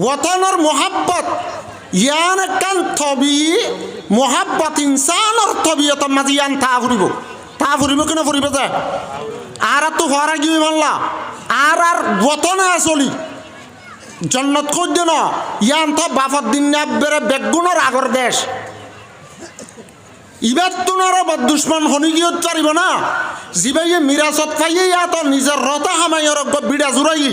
ওয়াতানোর মোহাব্বত ইয়ান কান থবি মোহাব্বত ইনসানোর তবিয়ত মাঝে ইয়ান তা ফুরিব কেন ফুরিব যায় আর তো হরা গিয়ে মানলা আর ওয়াতনে আসলি জন্নত কই দেন ইয়ান তো বাফত দিন বেড়ে বেগুনের আগর দেশ ইবাদ তোনার দুশ্মন হনি গিয়ে পারিব না জিবাইয়ে মিরাজত পাইয়ে ইয়াত নিজের রতা হামাইয়ের বিড়া জুড়াই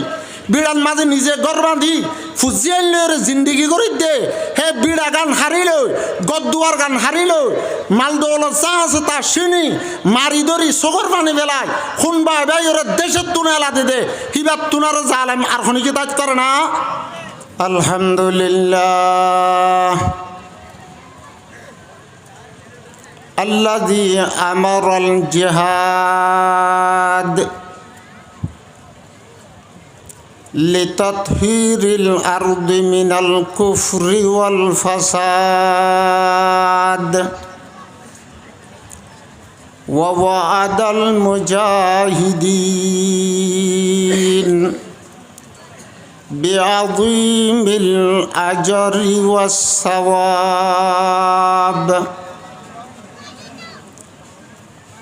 বিড়ার মাঝে নিজে গর বাঁধি ফুজিয়াল জিন্দিগি করি দে হে বিড়া গান হারিল গদুয়ার গান হারিল মালদৌলত চা আছে তা চিনি মারি ধরি চোখর পানি বেলায় শুনবা এবার ওর দেশের তুনে এলাতে দে কিবা তুনার জালেম আর খনিকে দায়িত্ব করে না আলহামদুলিল্লাহ الذي أمر الجهاد لتطهير الأرض من الكفر والفساد ووعد المجاهدين بعظيم الأجر والثواب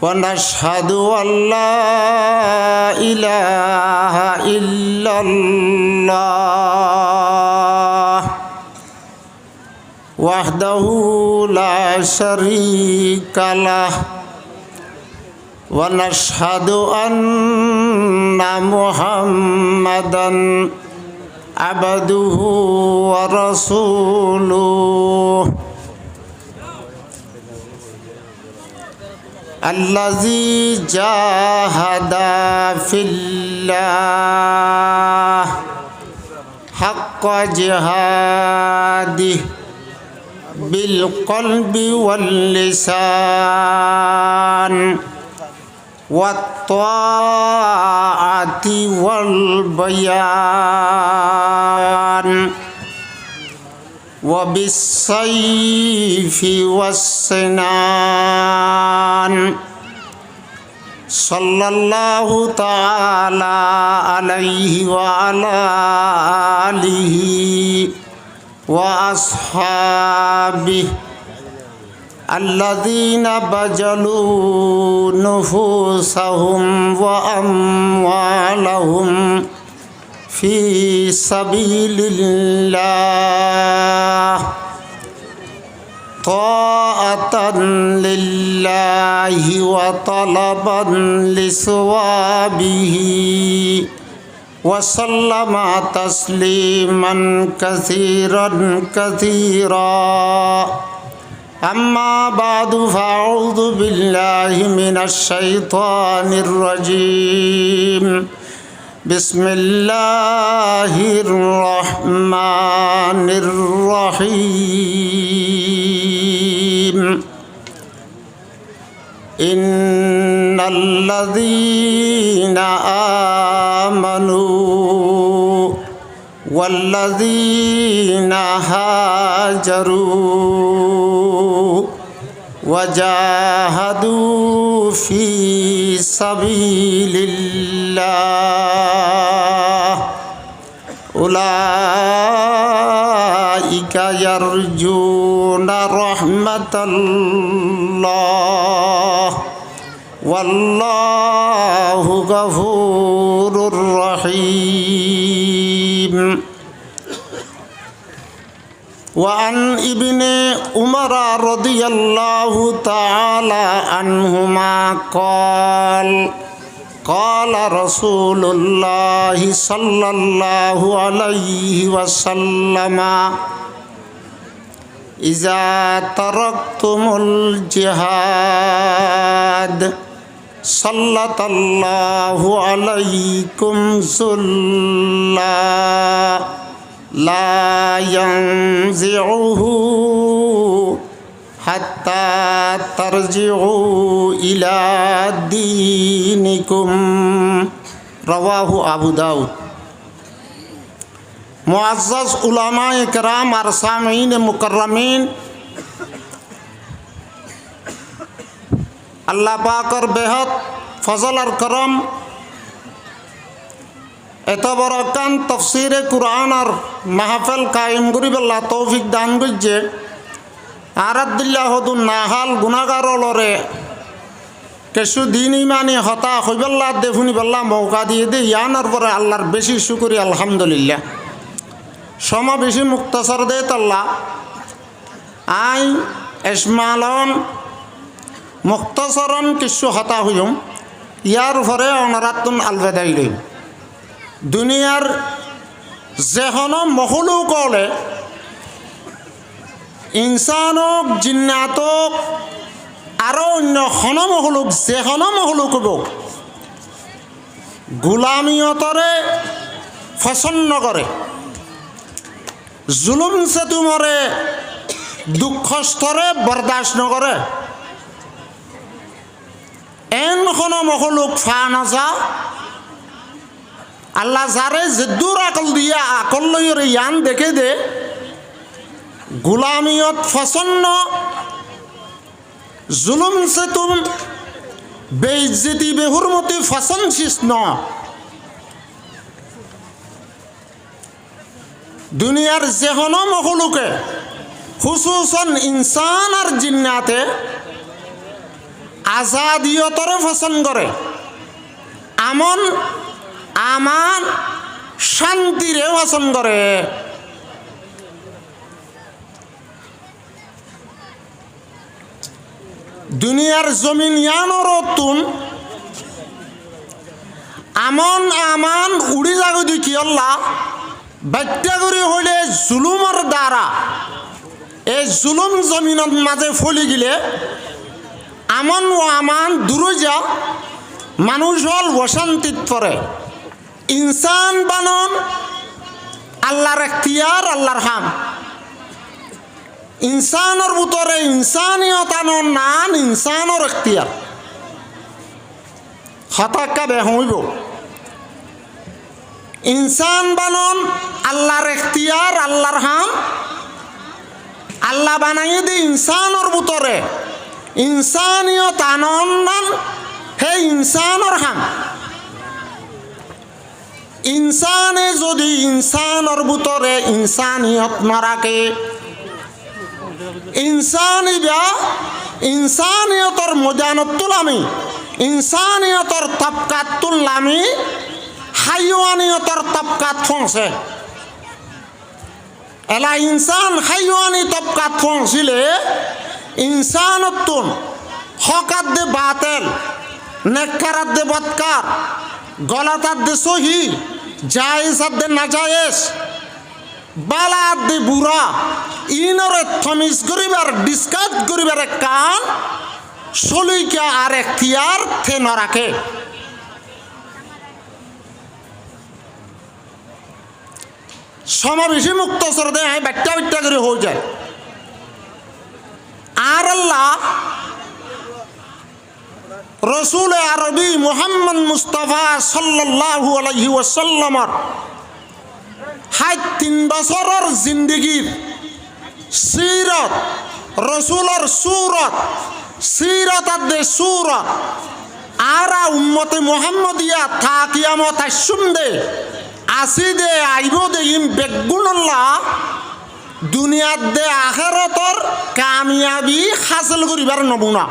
ونشهد أن لا إله إلا الله وحده لا شريك له ونشهد أن محمدًا عبده ورسوله الذي جاهد في الله حق جهاده بالقلب واللسان والطاعة والبيان وبالسيف والسنان صلى الله تعالى عليه وعلى آله وأصحابه الذين بذلوا نفوسهم وأموالهم في سبيل الله طاعة لله وطلبا لثوابه وسلم تسليما كثيرا أما بعد فأعوذ بالله من الشيطان الرجيم بسم الله الرحمن الرحيم إن الذين آمنوا والذين هاجروا وجاهدوا في سبيل الله أولئك يرجون رحمة الله والله غفور رحيم وعن ابن عمر رضي الله تعالى عنهما قال قال رسول الله صلى الله عليه وسلم إذا تركتم الجهاد سلط الله عليكم ذلا لا ينزعه حتى ترجعوا إلى دينكم رواه أبو داود মুআজ্জাজ উলামায়ে কেরাম আর সামিঈনে মুকাররামিন আল্লাহ পাকের বেহদ ফজল আর করম এত বড় কান তফসিরে কুরআনের মাহফিল কায়েম করিবেল্লা তৌফিক দান করছে আরাদিল্লাহ হদুন নাহাল গুনাহগার লরে কিছু দিন ইমানি হতা হইবেল্লা দেখুনি বেল্লা মৌকা দিয়ে দে ইয়ানোর পরে আল্লাহর বেশি শুকরি আলহামদুলিল্লাহ সমা বেশি মুক্তসর দে তল্লা আই এসমালন মুক্তসরণ কিছু হতা হইম ইয়ার পরে অনারাতুন আলবেদাই লইম দুনিয়ার যেহন মহলুকলে ইনসানক জিন্নাতক আরো অন্য হন মহলুক যেহন মহলুক হব গোলামিয়তরে পছন্দ করে জুলুম সেতুমরে দুঃখস্থরে বরদাস্ত নকরে এন হন মহলুক ফা নাযা আল্লাহ যারে যেদুর আকল দিয়া আকল লইর ইয়ান দেখে দে গোলামিয়ত পছন্দ জুলুম সে তুম বেইজ্জতি বেহুরমতি পছন্দ শিস ন দুনিয়ার যেহন মখলুকে খুসুসন ইনসান আর জিন্নাতে আজাদিয়তরে পছন্দ করে আমন আমান শান্তিরে পছন্দ করে দুনিয়ার জমিন ইয়ানোর তুন আমন আমান উড়ি যাগো দেখি আল্লাহ বাত্যা করে হইলে জুলুমর দ্বারা এই জুলুম জমিনত মাঝে ফলি গিলে আমন ও আমান দূরে যা মানুষ হল অশান্তিত পড়ে ইনসান বানন আল্লাহর এখতিয়ার আল্লাহর হাম ইনসানের ভিতরে ইনসানিয়ত আনন নান ইনসানের এখতিয়ার হতাক্কা বে হইব ইনসান বানন আল্লাহর এখতিয়ার আল্লাহর হাম আল্লাহ বানাই দি ইনসানের ভিতরে ইনসানিয়ত আনন নান হে ইনসানের হাম ইনসানে যদি ইনসানের ভিতরে ইনসানিয়ত না রাখে ইনসানিয়তর মজানত তুলামি ইনসানিয়তর তবকাত তুললামি হাইওয়ানিয়তর তবকাত ফংসে এলা ইনসান হাইওয়ানি তবকাত ফংসিলে ইনসানতুন হকাত দে বাতেল নেককারাত দে বদকার গলাতাত দে সহি জায়েজাত দে নাজায়েজ বালাত দে বুড়া ইনরে থমিস করিবার ডিসকাস করিবার কান সলিকা আর এখতিয়ার থে ন রাখে সমাবেশী মুক্তসর দে ব্যাট্টা ব্যাট্টা করে হয়ে যায় আর আল্লাহ রসুল আরবি মুহাম্মদ মুস্তাফা সাল্লাল্লাহু আলাইহি ওয়াসাল্লামর 3 বছরের জিন্দগির সিরত রসুলের সুরত সিরত দে সুরত আরা উম্মতে মুহাম্মদিয়া থা কিয়ামত আসুম দে আসি দে আইব দে ইম বেগুনল্লাহ দুনিয়াত দে আখিরাতর কামিয়াবি হাসিল করিবার নমুনা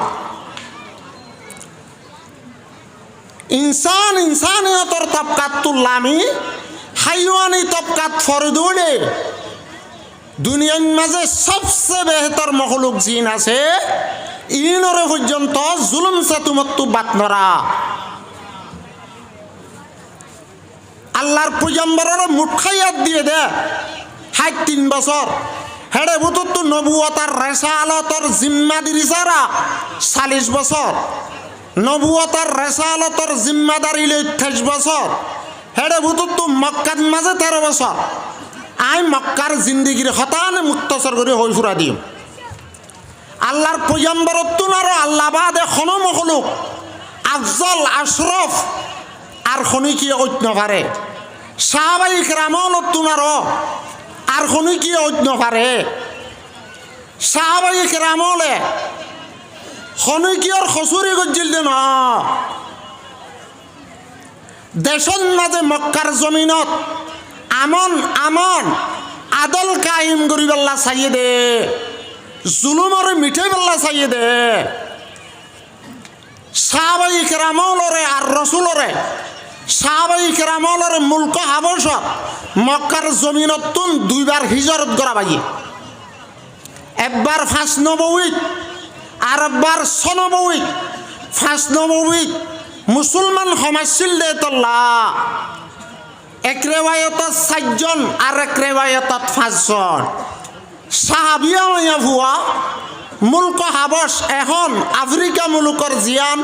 ইনসান ইনসানিয়তর তবকাত তুল্লামি হাইওয়ানি তবকাত ফরদুলে দুনিয়ার মাঝে সবচেয়ে বেহতর মখলুক জিন আছে ইনরে পর্যন্ত জুলুম সেতুমত্তু বাত নরা আল্লাহর পয়গম্বরের মুঠাইয়াত দিয়ে দে 3 বছর হেডে বুতু নবুয়তার রেসালতর জিম্মাদারি সারা 40 বছর নবুয়তার রেসালতর জিম্মাদারি লই 28 বছর হেডে বুতু মক্কার মাঝে 13 বছর আই মক্কার জিন্দিগির হতান মুক্তসর করে হই ফুরা দিও আল্লাহর পয়গম্বরত্বন আর আল্লাহ বাদে খন মখলুক আফজল আশরফ আর খনি কি ঐন্য পারে সাহাবাই কেরামলত্বন আর খনি কি ঐন্য পারে সাহাবাই কেরামলে খনি কি আর খসুরি গজ্জিল দে না দেশন মাঝে মক্কার জমিনত আমন আমন আদল কায়েম করি বেল্লা চাইয়ে দে, জুলুমরে মিঠে বেল্লা চাইয়ে দে। সাহাবাই কেরামলরে আর রসুলরে সাহাবাই কেরামলরে মুলক হাবশত মক্কার জমিনতুন দুইবার হিজরত করা বাইয়ে, একবার 5 নবউইত আর একবার 6 নবউইত। 5 নবউইত মুসলমান সমাজছিল দে তল্লা, এক রেওয়ায়তত 4 জন আর এক রেওয়ায়তত 5 জন সাহাবিয়া মাইয়া ভুয়া। মুলক হাবস এখন আফ্রিকা মুলুকর জিয়ান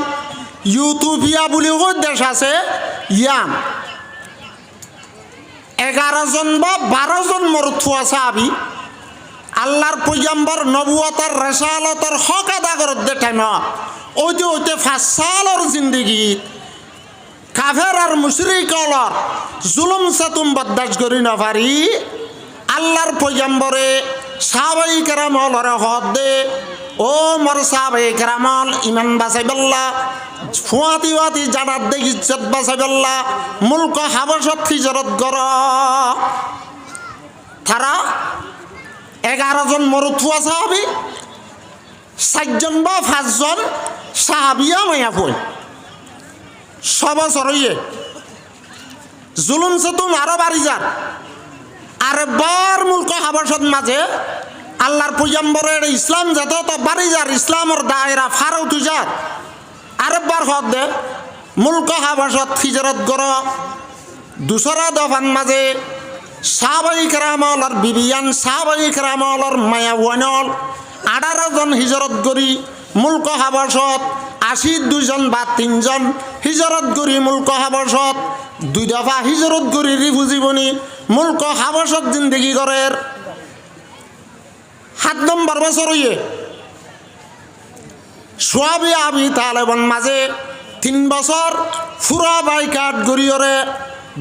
ইউটোপিয়া বুলিও দেশ আছে ইয়ান 11 জন বা 12 জন মরুথুয়া সাহাবি আল্লাহর পয়গম্বর নবুয়তর রিসালাতর হক আদা করত দে টাইম ওইতে ওইতে 5 সালের জিন্দেগি কাফের আর মুশরিকলর জুলুম সাতুম বরদাস্ত করি না পারি আল্লাহর পয়গম্বরে সাহাবাই কেরামলরে হদ দে, ও মর সাহাবাই কেরামল ইমান বাঁচাইবেল্লা ফুয়াতি ওয়াতি জানাত দে ইজ্জত বাঁচাইবেল্লা মুলক হাবশত হিজরত কর। তারা 11 জন মরুথুয়া সাহাবি, 4 জন বা 5 জন সাহাবিয়া মাইয়া ফুল সবছর হইয়ে জুলুম সাতুম আরো বাড়ি যার। আর বার মুলক হাবশত মাঝে আল্লাহর পয়গম্বরের ইসলাম যত তো বাড়ি যার, ইসলামের দায়রা ফারৌ তুজার আরেকবার হদ দে মুলক হাবশত হিজরত কর। দুসরা দফান মাঝে সাহাবাই কেরামল আর বিবিয়ান সাহাবাই কেরামলর মায়া ওয়ানল 18 জন হিজরত করি মুলক হাবশত, 82 জন বা 3 জন হিজরত করি মুলক হাবশত। 2 দফা হিজরত করি রিফুজি বনি মুলক হাবশত জিন্দগি করের। 7 নম্বর বছর হইয়ে সোয়াবি আবি তালেবন মাঝে 3 বছর ফুরা বাইকাট গড়িয়রে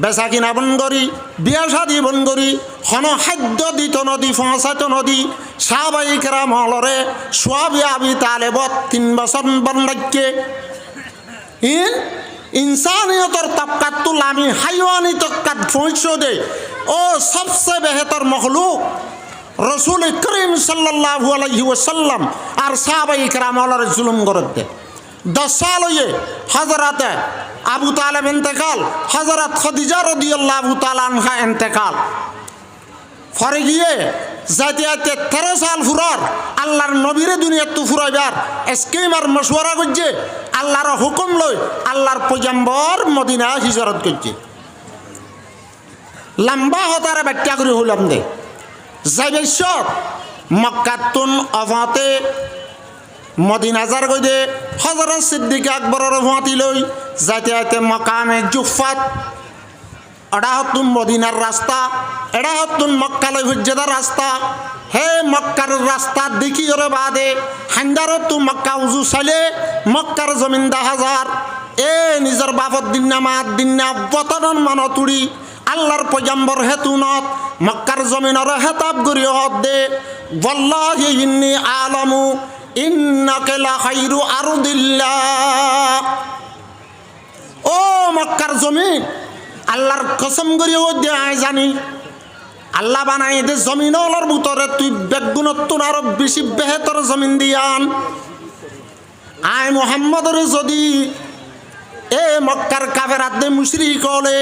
বেচা কিনা বন করি বিয়া শাদি বন করি হন খাদ্য দিত নদী পৌঁছাত নদী সাহাবাই কেরামলরে সোয়াবি আবি তালেবত 3 বছর বন রাখে। ইনসানিয়তর তবকাত তুল আমি হাইওয়ানি তবকাত পৌঁছ দে ও সবসে বেহতর মখলুক রসুল করিম সাল্লাল্লাহু আলাইহি ওয়াসাল্লাম আর সাহাবাই কেরামলরে জুলুম করে দে। 10 সাল হয়ে হযরতে আবু তালেব ইন্তেকাল, হযরত খাদিজা রাদিয়াল্লাহু তাআলা আনহা ইন্তেকাল ফরে গিয়ে যাইতে 13 সাল ফুরার আল্লাহর নবীরে দুনিয়াত তো ফুরাইবার স্কিম আর মশওয়ারা করছে। আল্লাহর হুকুম লই আল্লাহর পয়গম্বর মদিনা হিজরত করছে। লম্বা হতারে ব্যাখ্যা করে হলাম দে যাইবেশ্বর মক্কাতুন অফাতে মদিনা যার গইদে হযরত সিদ্দিক আকবরের অফাতি লই যাইতে যাইতে মকামে জুফাত এটা হতুন মদিনার রাস্তা, এটা হতুন মক্কালৈ হুজ্জাদার রাস্তা। হে মক্কার রাস্তা দেখি ওরে বাদে হান্দারত তু মক্কা উজু চাইলে মক্কার জমিন 10,000 এ নিজের বাপত দিন না মাত দিন না বতনন মান তুড়ি আল্লাহর পয়গম্বর হেতুনত মক্কার জমিনর হেতাব করি হদ দে ওয়াল্লাহি ইন্নী আলামু ইন্নাকা লা খায়রু আরদিল্লাহ। ও মক্কার জমিন আল্লাহর কসম করি ও দে আয় জানি আল্লাহ বানাই দে জমিনর ভিতরে তুই বেগুণত্বন আরো বেশি বেহতর জমিন দিয়ান। আয় মুহাম্মদর যদি এ মক্কার কাফেরাত দে মুশরিক হলে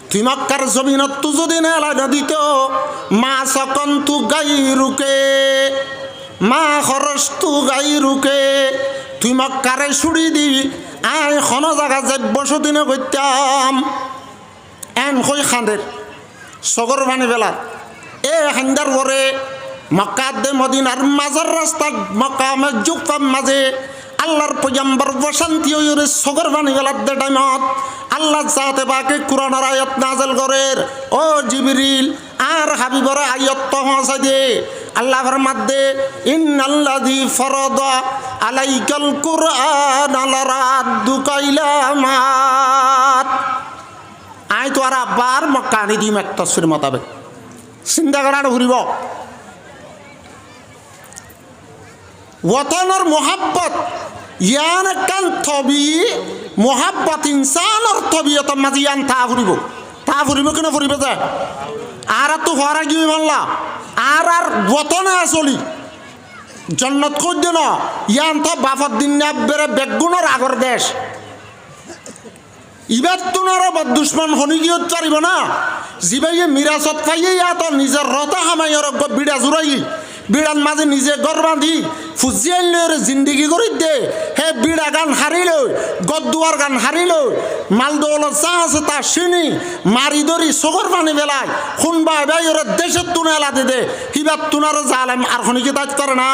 তুই মক্কার জমিনত তু যদি নেলা দিত মা সকন তু গাই রুকে মা খরচ তু গাই রুকে তুই মক্কারে ছুড়ি দি আয় খন জায়গা যে বসদিনে করতাম এন কই খান্দের সগর ভানি বেলা এ হান্দার পরে মক্কাত দে মদিনার মাঝের রাস্তা মক্কামে জুফাম মাঝে আল্লাহর পয়গম্বর বসন্তি ওরে সগর ভানি বেলার দে টাইমত আল্লাহ জাতে বাকে কুরআনের আয়াত নাযিল করের ও জিবরিল আর হাবিবর আয়াত পৌঁছা দে। আল্লাহ ফরমাদে ইন্নাল্লাযী ফারাদা আলাইকাল কুরআন লারাদ্দুকা ইলা মাত। আই তো আর আবার মক্কা আনি দিম এক তসফির মোতাবেক চিন্তা করার ঘুরিব। ওয়াতানোর মোহাব্বত ইয়ান কান থবি মোহাব্বত ইনসানৰ তবিয়তৰ মাঝে ইয়ান তা ফুৰিব কিনে ফুৰিব যায় আর তো হরা গিয়ে মানলা আর বতনে আসলি জন্নত করছে না ইয়ান তো বাফর দিন বেড়ে বেগুনের আগর দেশ ইবার তোনারা দুশ্মন হনি গিয়ে পারিব না জিবাইয়ে মিরাসত পাইয়ে তো নিজের রতা হামাইয়ের বিড়া জুড়াই বিড়ার মাঝে নিজে গর বাঁধি ফুজিয়াই লই জিন্দিগি করি দে হে বিড়া গান হারিল গদ্দুয়ার গান হারিল মালদৌল চা আছে তা চিনি মারি ধরি চোখর পানি বেলায় শুনবা ভাই ওরা দেশের তুনে এলাতে দে কিবার তুনার জালেম আর খনিকে দায়িত্ব করে না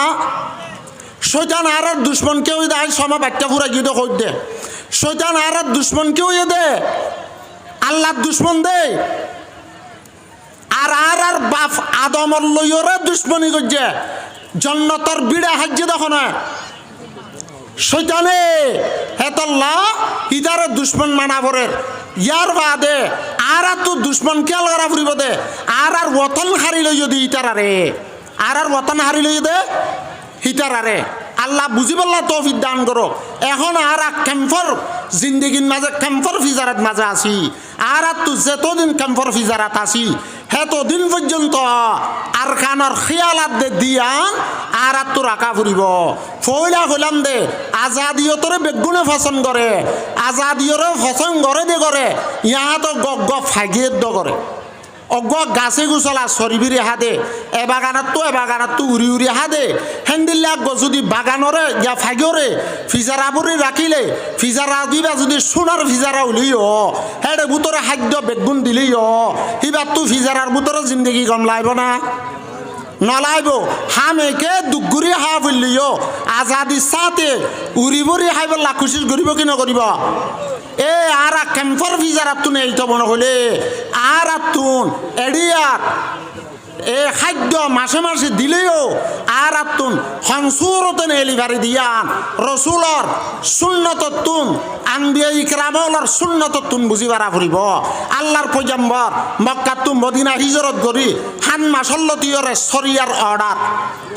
শৈতান আর দুশ্মন কেউ দেয় সমা বাচ্চা ফুরা গিয়ে কই দে শৈতান আর দুশ্মন কেউ দে আল্লাহর দুশ্মন দে আর বাপ আদমর লইরে দুশ্মনী করছে জন্নতর বিড়া হাজ্যে দেখো না শৈতানে হেতল্লাহ ইদারে দুশ্মন মানা পড়ে ইয়ার বাদে আর তো দুশ্মন খেয়াল করা ফুরিব দে আর ওতন হারি লই যদি ইটারারে আর ওতন হারি লই দে হিটারারে আল্লাহ বুঝি বললা তৌফিক দান করো এখন আর ক্যাম্পর জিন্দগির মাঝে ক্যাম্পর ফিজারাত মাঝে আসি আর তো যেতদিন ক্যাম্পর ফিজারাত আসি হেতদিন পর্যন্ত আর কানর খেয়ালাত দে দিয়ান আর তো রাখা ফুরিব ফইলা হইলাম দে আজাদিয়তরে বেগুনে পছন্দ করে আজাদিয়রে পছন্দ করে দে করে ইহা তো গগ ফাগিয়ে দ করে অগ গাছে গুছলা সরিবিরি হাদে এবাগানত তো উড়ি উড়ি হাদে হেন্দিল্লা যদি বাগানরে ইয়া ফাগরে ফিজারাবুরি রাখিলে ফিজারা দিবা যদি সোনার ফিজারা উলিও হেডে বুতরে খাদ্য বেগুন দিলিও হিবার তো ফিজারার বুতরে জিন্দগি গম লাইব না নলাইব হামেকে দুগুৰি হা ফুলিও আজাদি সাথে উড়ি বুড়ি হাইব লাখুশিস করিব কি নকরিব এ আর ক্যাম্পর ফিজারাত তুন এই তো মনে হলে আর তুন এডিয়ার এ খাদ্য মাসে মাসে দিলেও আর তুন হংসুরতে এলিভারি দিয়ান রসুলর সুন্নততুন আম্বিয়া ইকরামলর সুন্নততুন বুঝি পারা ফুরিব আল্লাহর পয়গম্বর মক্কা তু মদিনা হিজরত করি হান মাসল্লতিয়রে শরিয়ার অর্ডার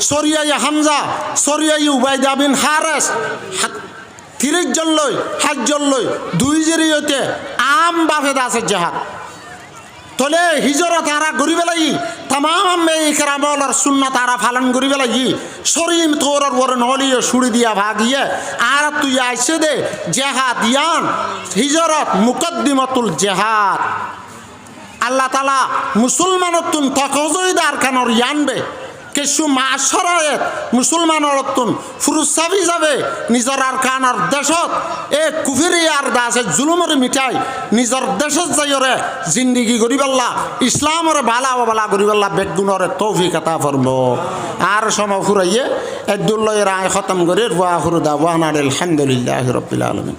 শরিয়াই হামজা শরিয়াই উবাইদা বিন হারেস 30 জন লই 7 জন লই 2 জেরিয়তে আম বাফেদ আছে জাহাদ তলে হিজরত তারা গরিবে লাগি তাম ইকরামলর সুন্নাত তারা পালন করিবে লাগি শরীম তোর ওর নলিয়ে সুড়ি দিয়া ভাগিয়ে আর তুই আইসে দে জেহাদ ইয়ান হিজরত মুকদ্দিমাতুল জেহাদ আল্লাহ তাআলা মুসলমানতুন তকজইদার কানর ইয়ানবে কিছু মাসরায়ত মুসলমানরতুন ফুরুসাবি যাবে নিজর আর কানার দেশত এ কুফিরি আর দাসে জুলুমরে মিটাই নিজর দেশত যাইরে জিন্দেগি করিবাল্লা ইসলামর বালা করিবাল্লা বেগুনরে তৌফিক আতা ফরমো আর সময় ফুরাইয়ে আব্দুল্লাহ রায় খতম করে ওয়া আখিরু দাওয়ানা আলহামদুলিল্লাহি রাব্বিল আলামিন